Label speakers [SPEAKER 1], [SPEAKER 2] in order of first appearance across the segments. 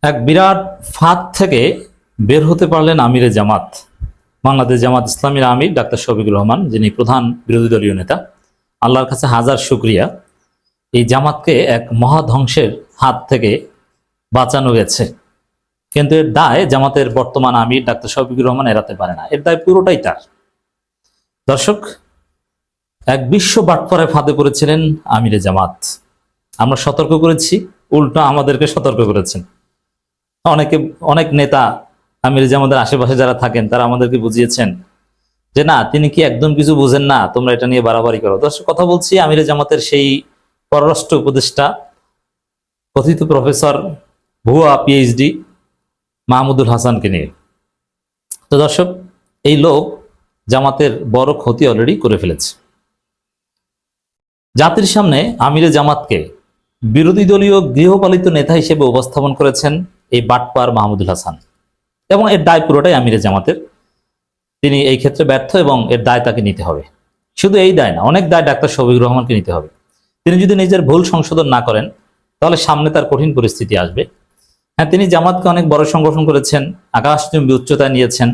[SPEAKER 1] এক বিরাট ফাঁদ থেকে বের হতে পারলেন আমিরে জামাত, বাংলাদেশ জামাত ইসলামীর আমির ডাক্তার শফিকুর রহমান, যিনি প্রধান বিরোধী দলীয় নেতা। আল্লাহর কাছে হাজার শুকরিয়া, এই জামাতকে এক মহাধ্বংসের হাত থেকে বাঁচানো গেছে। কিন্তু এর দায় জামাতের বর্তমান আমির ডাক্তার শফিকুর রহমান এড়াতে পারে না, এর দায় পুরোটাই তার। দর্শক, এক বিশ্ব বাটপাড়ায় ফাঁদে পড়েছিলেন আমিরে জামাত। আমরা সতর্ক করেছি, উল্টো আমাদেরকে সতর্ক করেছেন। অনেক নেতা আমির জামাতের আশেপাশে যারা থাকেন তারা আমাদেরকে বুঝিয়েছেন যে না, তিনি কি একদম কিছু বুঝেন না, তোমরা এটা নিয়ে বাড়াবাড়ি করো। দর্শক, কথা বলছি আমির জামাতের সেই পররাষ্ট্র উপদেষ্টা, কথিত প্রফেসর, ভুয়া পিএইচডি মাহমুদুল হাসানকে নিয়ে। তো দর্শক, এই লোক জামাতের বড় ক্ষতি অলরেডি করে ফেলেছে। জাতির সামনে আমিরে জামাতকে বিরোধী দলীয় গৃহপালিত নেতা হিসেবে উপস্থাপন করেছেন এই বাটপার মাহমুদুল হাসান, এবং এর দায় পুরোটাই আমিরে জামাতের। তিনি এই ক্ষেত্রে ব্যর্থ এবং এর দায় তাকে নিতে হবে। শুধু এই দায় না, অনেক দায় ডাক্তার শফিকুর রহমানকে নিতে হবে। তিনি যদি নিজের ভুল সংশোধন না করেন তাহলে সামনে তার কঠিন পরিস্থিতি আসবে। হ্যাঁ, তিনি জামাতকে অনেক বড় সংগঠন করেছেন, আকাশচুম্বী উচ্চতায় নিয়েছেন,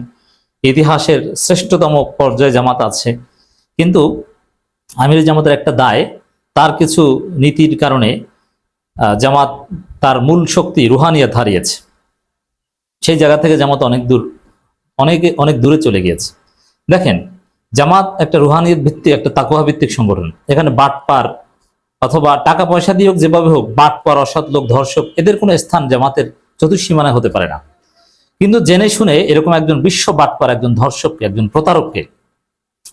[SPEAKER 1] ইতিহাসের শ্রেষ্ঠতম পর্যায়ে জামাত আছে। কিন্তু আমির জামাতের একটা দায়, তার কিছু নীতির কারণে জামাত তার মূল শক্তি রুহানিয়াত হারিয়েছে। সেই জায়গা থেকে জামাত অনেক দূরে চলে গিয়েছে। দেখেন, জামাত একটা রুহানিয়াত ভিত্তিক, একটা তাকওয়া ভিত্তিক সংগঠন। এখানে বাটপার অথবা টাকা পয়সা দিয়ে হোক, যেভাবে হোক, বাটপার, অসৎ লোক, ধর্ষক, এদের কোনো স্থান জামাতের চতুর্সীমানায় হতে পারে না। কিন্তু জেনে শুনে এরকম একজন বিশ্ব বাটপার, একজন ধর্ষককে, একজন প্রতারককে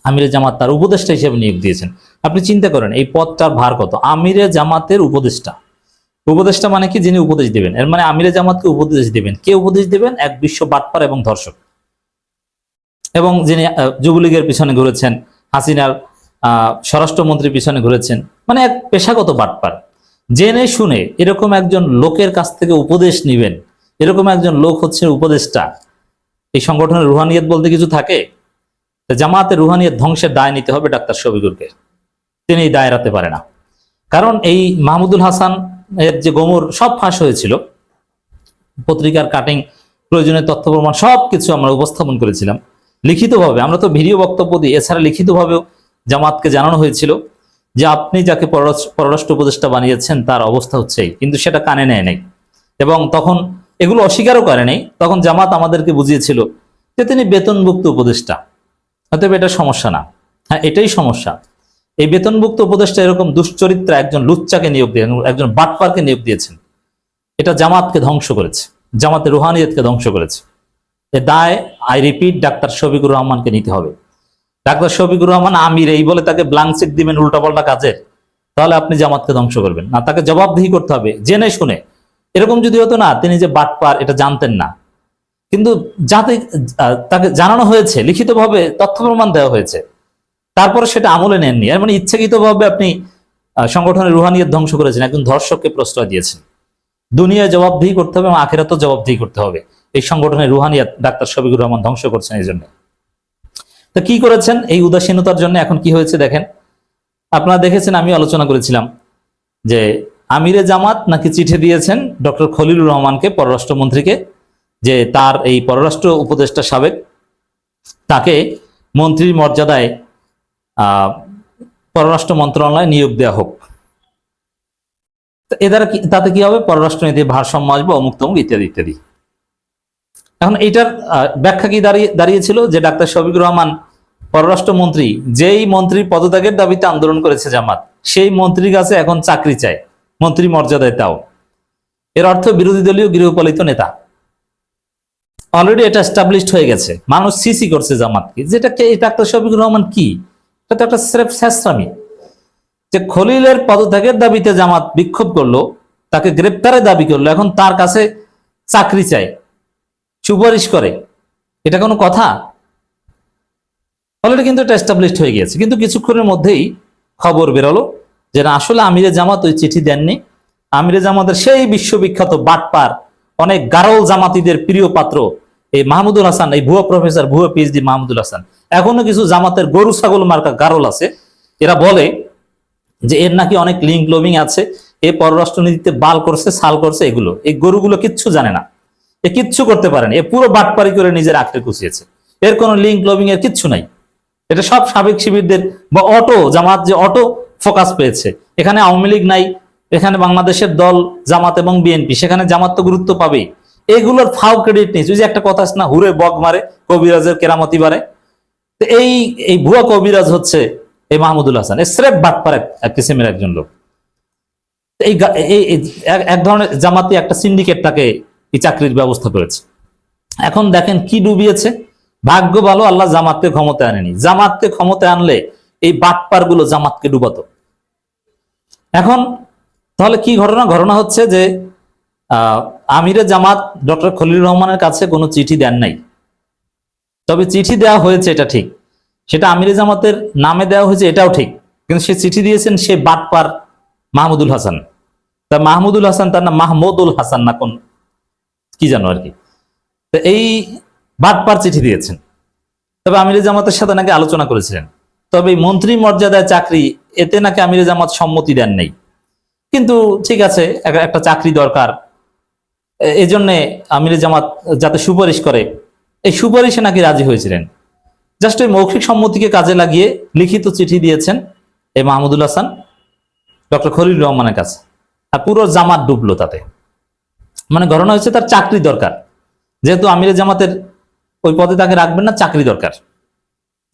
[SPEAKER 1] আমিরে জামাত তার উপদেষ্টা হিসেবে নিয়োগ দিয়েছেন। আপনি চিন্তা করেন এই পদটার ভার কত। আমিরে জামাতের উপদেষ্টা। উপদেষ্টা মানে কি? যিনি উপদেশ দিবেন। এর মানে আমিরে জামাতকে উপদেশ দিবেন। কে উপদেশ দিবেন? এক বিশ্ব বাটপার এবং ধর্ষক, এবং যিনি যুবলীগের পিছনে ঘুরেছেন, হাসিনার স্বরাষ্ট্রমন্ত্রীর পিছনে ঘুরেছেন, মানে এক পেশাগত বাটপার। জেনে শুনে এরকম একজন লোকের কাছ থেকে উপদেশ নিবেন, এরকম একজন লোক হচ্ছে উপদেষ্টা। এই সংগঠনের রুহানিয়ত বলতে কিছু থাকে? জামাতের রুহানিয়ত ধ্বংসের দায় নিতে হবে ডাক্তার শফিকুরকে। তিনি এই দায় এড়াতে পারে না। কারণ এই মাহমুদুল হাসান এর যে গোমর সব ফাঁস হয়েছিল, পত্রিকার কাটিং, প্রয়োজনীয় তথ্য প্রমাণ সবকিছু আমরা উপস্থাপন করেছিলাম লিখিতভাবে। আমরা তো ভিডিও বক্তব্য দিই, এছাড়া লিখিতভাবেও জামাতকে জানানো হয়েছিল যে আপনি যাকে পররাষ্ট্র উপদেষ্টা বানিয়েছেন তার অবস্থা হচ্ছে এই। কিন্তু সেটা কানে নেয় নাই, এবং তখন এগুলো অস্বীকারও করে নাই। তখন জামাত আমাদেরকে বুঝিয়েছিল যে তিনি বেতনভুক্ত উপদেষ্টা, অতএব এটা সমস্যা না। হ্যাঁ, এটাই সমস্যা। এই বেতনভুক্ত উপদেষ্টা এরকম দুশ্চরিত্রা একজন লুচ্চাকে নিয়োগ দিয়ে, একজন বাটপারকে নিয়োগ দিয়েছেন। এটা জামাতকে ধ্বংস করেছে, জামাতের রুহানিয়তকে ধ্বংস করেছে। এ দায়, আই রিপিট, ডাক্তার শফিকুর রহমানকে নিতে হবে। ডাক্তার শফিকুর রহমান আমির এই বলে তাকে ব্ল্যাঙ্ক চেক দিবেন উল্টাপাল্টা কাজের, তাহলে আপনি জামাতকে ধ্বংস করবেন না। তাকে জবাবদিহি করতে হবে জেনে শুনে। এরকম যদি হতো না, তিনি যে বাটপার এটা জানতেন না, কিন্তু যাতে তাকে জানানো হয়েছে, লিখিতভাবে তথ্য প্রমাণ দেওয়া হয়েছে, তারপরে সেটা আমলে নেননি। এর মানে ইচ্ছাকৃতভাবে আপনি সংগঠনের রুহানিয়ত ধ্বংস করেছেন, একজন ধর্ষককে প্রশ্রয় দিয়েছেন। দুনিয়ায় জবাবদিহি করতে হবে এবং আখিরাতেও জবাবদিহি করতে হবে। এই সংগঠনের রুহানিয়ত ডাক্তার শফিকুর রহমান ধ্বংস করছেন। এই জন্য তো কি করেছেন? এই উদাসীনতার জন্য এখন কি হয়েছে দেখেন। আপনারা দেখেছেন, আমি আলোচনা করেছিলাম যে আমিরে জামাত নাকি চিঠি দিয়েছেন ডক্টর খলিলুর রহমানকে, পররাষ্ট্রমন্ত্রীকে, যে তার এই পররাষ্ট্র উপদেষ্টা সাবেক, তাকে মন্ত্রীর মর্যাদায় পররাষ্ট্র মন্ত্রণালয়ে নিয়োগ দেওয়া হোক। তাতে কি হবে? পররাষ্ট্রনীতির ভারসাম্য আসবে, অমুক তমুক ইত্যাদি ইত্যাদি। এখন এইটার ব্যাখ্যা কি দাঁড়িয়েছিল? যে ডাক্তার শফিকুর রহমান পররাষ্ট্রমন্ত্রী, যেই মন্ত্রীর পদত্যাগের দাবিতে আন্দোলন করেছে জামাত, সেই মন্ত্রীর কাছে এখন চাকরি চায়, মন্ত্রী মর্যাদায়। তাও এর অর্থ বিরোধী দলীয় গৃহপালিত নেতা। অলরেডি এটা এস্টাবলিশড হয়ে গেছে, মানুষ সিসি করছে জামাতকে। যেটাকে ডাক্তার শফিকুর রহমান কি, এটা তো একটা স্রেফ শেষরামি। যে খলিলের পদত্যাগের দাবিতে জামাত বিক্ষোভ করলো, তাকে গ্রেপ্তারের দাবি করলো, এখন তার কাছে চাকরি চায়, সুপারিশ করে, এটা কোনো কথা? অলরেডি কিন্তু এটা এস্টাবলিশড হয়ে গিয়েছে। কিন্তু কিছুক্ষণের মধ্যেই খবর বেরোলো যে না, আসলে আমিরে জামাত ওই চিঠি দেননি। আমিরে জামাতের সেই বিশ্ববিখ্যাত বাটপার, অনেক গারল জামাতিদের প্রিয় পাত্র এই মাহমুদুল হাসান, এই ভুয়া প্রফেসর, ভুয়া পিএইচডি মাহমুদুল হাসান। এখনো কিছু জামাতের গরু ছাগল মার্কা গারল আছে, এরা বলে যে এর নাকি অনেক লিঙ্ক লোবিং আছে, এ পররাষ্ট্রনীতিতে বাল করছে, সাল করছে, এগুলো এই গরুগুলো কিচ্ছু জানে না, এ কিচ্ছু করতে পারেনি, এ পুরো বাটপারি করে নিজের আঁকড়ে কুচিয়েছে। এর কোনো লিঙ্ক লবিং এর কিচ্ছু নাই। এটা সব সাবেক শিবিরদের বা অটো জামাত যে অটো ফোকাস পেয়েছে। এখানে আওয়ামী লীগ নাই, এখানে বাংলাদেশের দল জামাত এবং বিএনপি, সেখানে জামাত তো গুরুত্ব পাবেই। এগুলোর ফাও ক্রেডিট নেই। ওই যে একটা কথা আছে না, হুরে বগ মারে কবিরাজের কেরামতি বাড়ে। তো এই এই ভুয়া কবিরাজ হচ্ছে এই মাহমুদুল হাসান, এই স্রেফ বাটপার এক কিসিমের একজন লোক। এই এক ধরনের জামাতি একটা সিন্ডিকেট তাকে এই চাকরির ব্যবস্থা করেছে। এখন দেখেন কি ডুবিয়েছে। ভাগ্য ভালো আল্লাহ জামাতকে ক্ষমতায় আনেনি, জামাতকে ক্ষমতায় আনলে এই বাটপার গুলো জামাতকে ডুবাতো। এখন তাহলে কি ঘটনা হচ্ছে যে আমিরে জামাত ডক্টর খলিলুর রহমানের কাছে কোনো চিঠি দেন নাই, তবে চিঠি দেওয়া হয়েছে এটা ঠিক, সেটা আমিরে জামাতের নামে দেওয়া হয়েছে এটাও ঠিক, কিন্তু সে চিঠি দিয়েছেন সে বাটপার মাহমুদুল হাসান। তা মাহমুদুল হাসান তার নাম মাহমুদুল হাসান না কোন কি জানো আর কি। তো এই বাটপার চিঠি দিয়েছেন। তবে আমিরে জামাতের সাথে নাকি আলোচনা করেছিলেন, তবে মন্ত্রী মর্যাদায় চাকরি এতে নাকি আমিরে জামাত সম্মতি দেন নাই। কিন্তু ঠিক আছে, একটা চাকরি দরকার, এই জন্য আমিরে জামাত যাতে সুপারিশ করে, এই সুপারিশে নাকি রাজি হয়েছিলেন। জাস্ট ওই মৌখিক সম্মতিকে কাজে লাগিয়ে লিখিত চিঠি দিয়েছেন এই মাহমুদুল হাসান ডক্টর খলিলুর রহমানের কাছে, আর পুরো জামাত ডুবলো তাতে। মানে ঘটনা হচ্ছে তার চাকরি দরকার, যেহেতু আমিরে জামাতের ওই পদে তাকে রাখবেন না, চাকরি দরকার,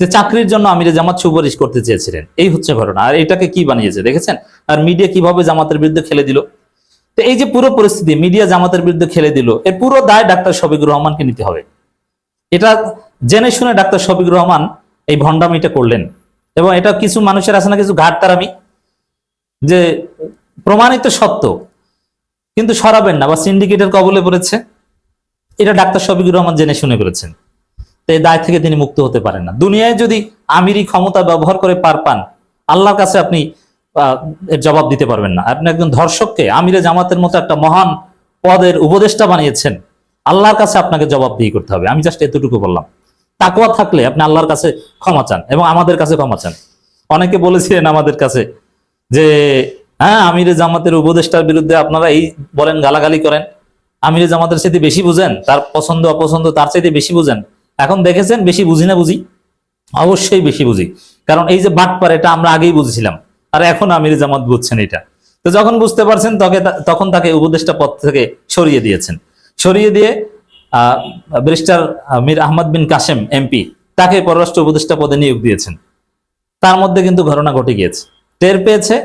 [SPEAKER 1] যে চাকরির জন্য আমিরে জামাত সুপারিশ করতে চেয়েছিলেন। এই হচ্ছে ঘটনা। আর এটাকে কি বানিয়েছে দেখেছেন, আর মিডিয়া কিভাবে জামাতের বিরুদ্ধে খেলে দিল। তো এই যে পুরো পরিস্থিতি, মিডিয়া জামাতের বিরুদ্ধে খেলে দিল, এর পুরো দায় ডাক্তার শফিকুর রহমানকে নিতে হবে। এটা জেনে শুনে ডাক্তার শফিকুর রহমান এই ভণ্ডামিটা করলেন। এবং এটা কিছু মানুষের আছে না, কিছু ঘাটতারামি, যে প্রমাণিত সত্য কিন্তু সরাবেন না বা সিন্ডিকেটের কবলে পড়েছে, এটা ডাক্তার শফিকুর রহমান জেনে শুনে করেছেন। তো এই দায় থেকে তিনি মুক্ত হতে পারেন না। দুনিয়ায় যদি আমিরি ক্ষমতা ব্যবহার করে পার পান, আল্লাহর কাছে আপনি এর জবাব দিতে পারবেন না। আপনি একজন ধর্ষককে আমিরে জামাতের মতো একটা মহান পদের উপদেষ্টা বানিয়েছেন, আল্লাহর কাছে আপনাকে জবাবদিহি করতে হবে। আমি জাস্ট এতটুকু বললাম। তাকওয়া থাকলে আপনি আল্লাহর কাছে ক্ষমা চান এবং আমাদের কাছে ক্ষমা চান। অনেকে বলেছিলেন আমাদের কাছে যে হ্যাঁ, আমিরে জামাতের উপদেষ্টার বিরুদ্ধে আপনারা এই বলেন, গালাগালি করেন, আমিরে জামাতের চাইতে বেশি বুঝেন, তার পছন্দ অপছন্দ তার চাইতে বেশি বুঝেন। এখন দেখেছেন বেশি বুঝি না বুঝি? অবশ্যই বেশি বুঝি, কারণ এই যে বাটপার এটা আমরা আগেই বুঝেছিলাম, আর এখন আমিরে জামাত বুঝছেন এটা। তো যখন বুঝতে পারছেন তখন তাকে উপদেষ্টা পদ থেকে সরিয়ে দিয়েছেন। সরিয়ে দিয়ে ব্যারিস্টার মীর আহমদ বিন কাসেম এমপি তাকে পররাষ্ট্র উপদেষ্টা পদে নিয়োগ দিয়েছেন। তার মধ্যে কিন্তু ঘটনা ঘটে গিয়েছে, টের পেয়েছে,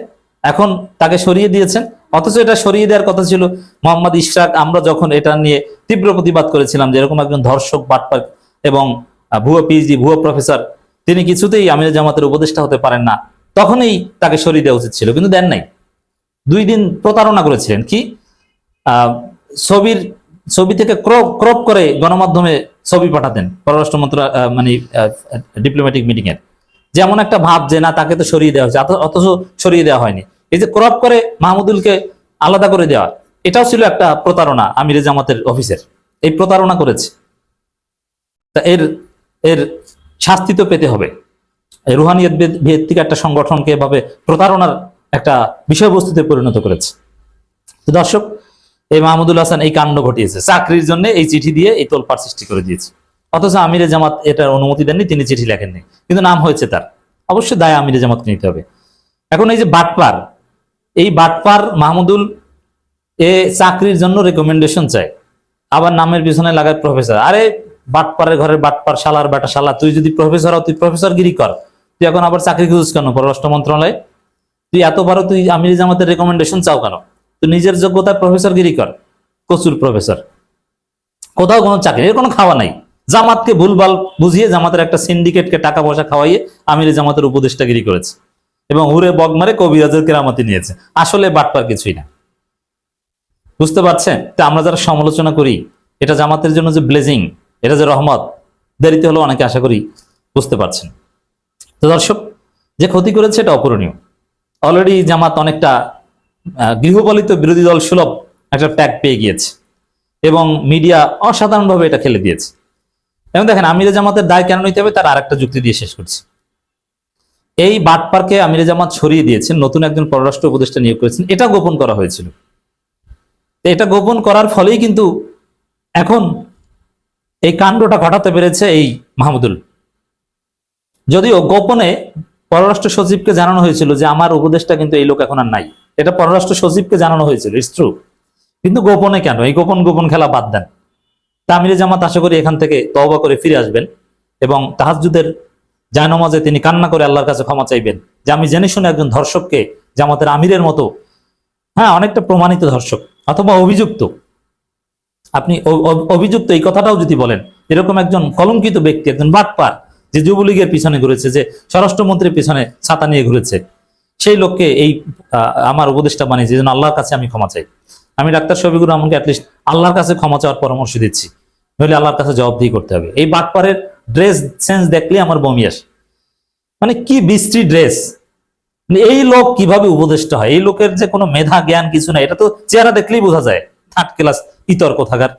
[SPEAKER 1] এখন তাকে সরিয়ে দিয়েছেন। অথচ এটা সরিয়ে দেওয়ার কথা ছিল মোহাম্মদ ইশরাক। আমরা যখন এটা নিয়ে তীব্র প্রতিবাদ করেছিলাম যে এরকম একজন ধর্ষক, বাটপার এবং ভুয়ো পিএইচডি, ভুয়ো প্রফেসর, তিনি কিছুতেই আমিরে জামাতের উপদেষ্টা হতে পারেন না, তখনই তাকে সরিয়ে দেওয়া উচিত ছিল, কিন্তু দেন নাই। 2 দিন প্রতারণা করেছিলেন। কি ছবি থেকে ক্রপ করে গণমাধ্যমে ছবি পাঠাতেন পররাষ্ট্র মানে ডিপ্লোম্যাটিক মিটিং এর, যেমন একটা ভাব যে না তাকে তো সরিয়ে দেওয়া হয়েছে, অথচ সরিয়ে দেওয়া হয়নি। এই যে ক্রপ করে মাহমুদুলকে আলাদা করে দেওয়া, এটাও ছিল একটা প্রতারণা আমিরে জামাতের অফিসের। এই প্রতারণা করেছে, তা এর শাস্তি তো পেতে হবে। রুহানিয়ত ভিত্তিক একটা সংগঠনকে এভাবে প্রতারণার একটা বিষয়বস্তুতে পরিণত করেছে। তো দর্শক, এই মাহমুদুল হাসান এই কাণ্ড ঘটিয়েছে, চাকরির জন্য এই চিঠি দিয়ে এই তোলপাড় সৃষ্টি করে দিয়েছে। অথচ আমিরে জামাত এটার অনুমতি দেননি, তিনি চিঠি লেখেননি, কিন্তু নাম হয়েছে তার। অবশ্যই দায় আমিরে জামাতকে নিতে হবে। এখন এই যে বাটপার, এই বাটপার মাহমুদুল এ চাকরির জন্য রেকমেন্ডেশন চায়, আবার নামের পিছনে লাগায় প্রফেসর। আরে বাটপারের ঘরের বাটপার, শালার বেটা শালা, তুই যদি প্রফেসর হও তুই প্রফেসর গিরি কর, তুই এখন আবার চাকরি খুঁজিস কেন পররাষ্ট্র মন্ত্রণালয়ে? তুই এতবারও তুই আমির জামাতের রেকমেন্ডেশন চাও কেন? তুই নিজের যোগ্যতায় প্রফেসর গিরি কর, কচুর প্রফেসর। কোথাও কোনো চাকরি, এর কোনো খাওয়া নাই। জামাতকে ভুলভাল বুঝিয়ে জামাতের একটা সিন্ডিকেটকে টাকা পয়সা খাওয়াইয়ে আমির জামাতের উপদেষ্টাগিরি করেছে এবং হুরে বগমারে কবিরাজের কেরামতি নিয়েছে। আসলে বাটপার কিছুই না, বুঝতে পারছেন? তা আমরা যারা সমালোচনা করি, এটা জামাতের জন্য যে ব্লেজিং, এটা যে রহমত, দেরিতে হলেও অনেকে আশা করি বুঝতে পারছেন। তো দর্শক, যে ক্ষতি করেছে এটা অপূরণীয়। অলরেডি জামাত অনেকটা গৃহপালিত বিরোধী দল সুলভ একটা ট্যাগ পেয়ে গিয়েছে এবং মিডিয়া অসাধারণভাবে এটা খেলে দিয়েছে। এবং দেখেন, আমিরে জামাতের দায় কেন নিতে হবে তার আরেকটা যুক্তি দিয়ে শেষ করছি। এই বাটপারকে আমিরে জামাত সরিয়ে দিয়েছেন, নতুন একজন পররাষ্ট্র উপদেষ্টা নিয়োগ করেছেন, এটা গোপন করা হয়েছিল। তো এটা গোপন করার ফলেই কিন্তু এখন এই কাণ্ডটা ঘটাতে পেরেছে এই মাহমুদুল। যদিও গোপনে পররাষ্ট্র সচিবকে জানানো হয়েছিল যে আমার উপদেষ্টা কিন্তু এই লোক এখন আর নাই, এটা পররাষ্ট্র সচিবকে জানানো হয়েছিল, ইটস ট্রু। কিন্তু গোপনে কেন? এই গোপন গোপন খেলা বাদ দেন। তা আমিরে জামাত আশা করি এখান থেকে তওবা করে ফিরে আসবেন এবং তাহাজ্জুদের জায়নামাজে তিনি কান্না করে আল্লাহর কাছে ক্ষমা চাইবেন যে আমি জেনে শুনে একজন ধর্ষককে জামাতের আমিরের মতো, হ্যাঁ অনেকটা প্রমাণিত ধর্ষক অথবা অভিযুক্ত, আপনি অভিযুক্ত এই কথাটাও যদি বলেন, এরকম একজন কলঙ্কিত ব্যক্তি, একজন বাটপার যে যুবলীগের পিছনে ঘুরেছে, যে স্বরাষ্ট্রমন্ত্রীর পিছনে ছাতা নিয়ে ঘুরেছে, সেই লোককে এই আমার উপদেষ্টা বানিয়েছে, যেন আল্লাহর কাছে আমি ক্ষমা চাই। আমি ডাক্তার শফিকুর রহমানকে অ্যাটলিস্ট আল্লাহর কাছে ক্ষমা চাওয়ার পরামর্শ দিচ্ছি, নইলে আল্লাহর কাছে জবাবদিহি করতে হবে। এই বাটপারের ড্রেস সেন্স দেখলে আমার বমি আসে। মানে কি বিশ্রী ড্রেস! এই লোক কিভাবে উপদেষ্টা হয়? এই লোকের যে কোনো মেধা জ্ঞান কিছু নাই, এটা তো চেহারা দেখলেই বোঝা যায়। থার্ড ক্লাস ইতর কোথাকার।